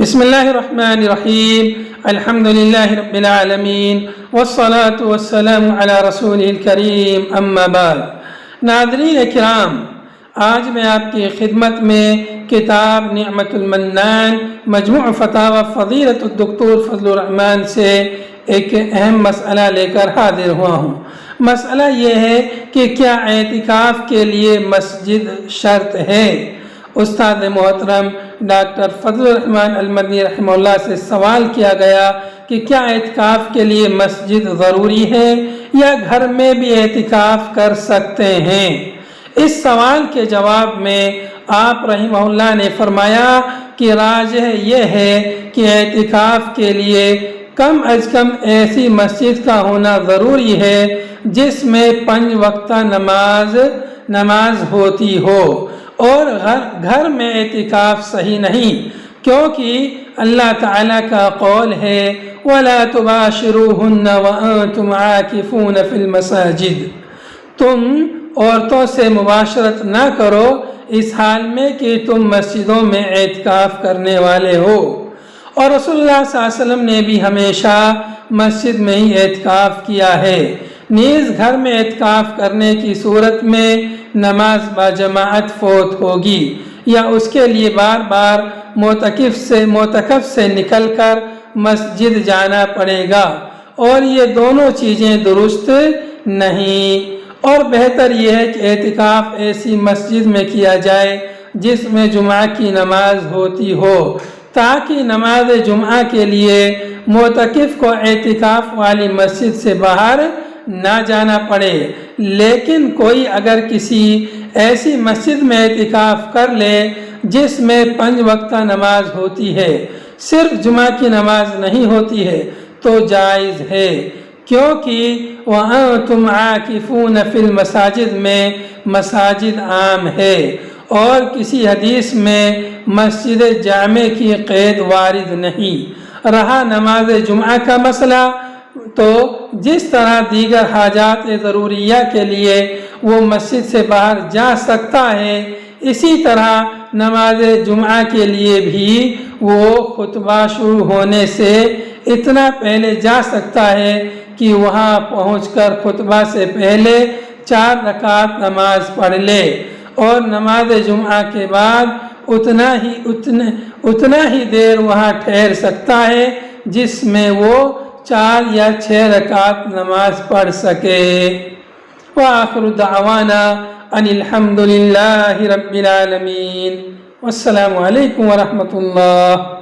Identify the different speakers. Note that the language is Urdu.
Speaker 1: بسم اللہ الرحمن الرحیم الحمد للہ رب العالمین والصلاة والسلام علی رسولہ الکریم اما بعد۔ ناظرین اکرام، آج میں آپ کی خدمت میں کتاب نعمت المنان مجموع فتاوی فضیلت الدکتور فضل الرحمن سے ایک اہم مسئلہ لے کر حاضر ہوا ہوں۔ مسئلہ یہ ہے کہ کیا اعتکاف کے لیے مسجد شرط ہے؟ استاد محترم ڈاکٹر فضل الرحمن المدنی رحمہ اللہ سے سوال کیا گیا کہ کیا اعتکاف کے لیے مسجد ضروری ہے یا گھر میں بھی اعتکاف کر سکتے ہیں؟ اس سوال کے جواب میں آپ رحمہ اللہ نے فرمایا کہ راجح یہ ہے کہ اعتکاف کے لیے کم از کم ایسی مسجد کا ہونا ضروری ہے جس میں 5 وقتہ نماز ہوتی ہو، اور گھر میں اعتکاف صحیح نہیں، کیونکہ اللہ تعالیٰ کا قول ہے وَلَا تُبَاشِرُوهُنَّ وَأَنْتُمْ عَاكِفُونَ فِي الْمَسَاجِدِ، تم عورتوں سے مباشرت نہ کرو اس حال میں کہ تم مسجدوں میں اعتکاف کرنے والے ہو۔ اور رسول اللہ صلی اللہ علیہ وسلم نے بھی ہمیشہ مسجد میں ہی اعتکاف کیا ہے۔ نیز گھر میں اعتکاف کرنے کی صورت میں نماز باجماعت فوت ہوگی یا اس کے لیے بار بار معتکف سے نکل کر مسجد جانا پڑے گا، اور یہ دونوں چیزیں درست نہیں۔ اور بہتر یہ ہے کہ اعتکاف ایسی مسجد میں کیا جائے جس میں جمعہ کی نماز ہوتی ہو، تاکہ نماز جمعہ کے لیے معتکف کو اعتکاف والی مسجد سے باہر نہ جانا پڑے۔ لیکن کوئی اگر کسی ایسی مسجد میں اعتکاف کر لے جس میں 5 وقتہ نماز ہوتی ہے، صرف جمعہ کی نماز نہیں ہوتی ہے، تو جائز ہے، کیونکہ وَأَنْتُمْ عَاكِفُونَ فِي الْمَسَاجِدِ میں مساجد عام ہے، اور کسی حدیث میں مسجد جامع کی قید وارد نہیں۔ رہا نماز جمعہ کا مسئلہ، تو جس طرح دیگر حاجات ضروریہ کے لیے وہ مسجد سے باہر جا سکتا ہے، اسی طرح نماز جمعہ کے لیے بھی وہ خطبہ شروع ہونے سے اتنا پہلے جا سکتا ہے کہ وہاں پہنچ کر خطبہ سے پہلے 4 رکعت نماز پڑھ لے، اور نماز جمعہ کے بعد اتنا ہی دیر وہاں ٹھہر سکتا ہے جس میں وہ 4 یا 6 رکعت نماز پڑھ سکے۔ وآخر دعوانا ان الحمد للہ رب العالمین، والسلام علیکم ورحمۃ اللہ۔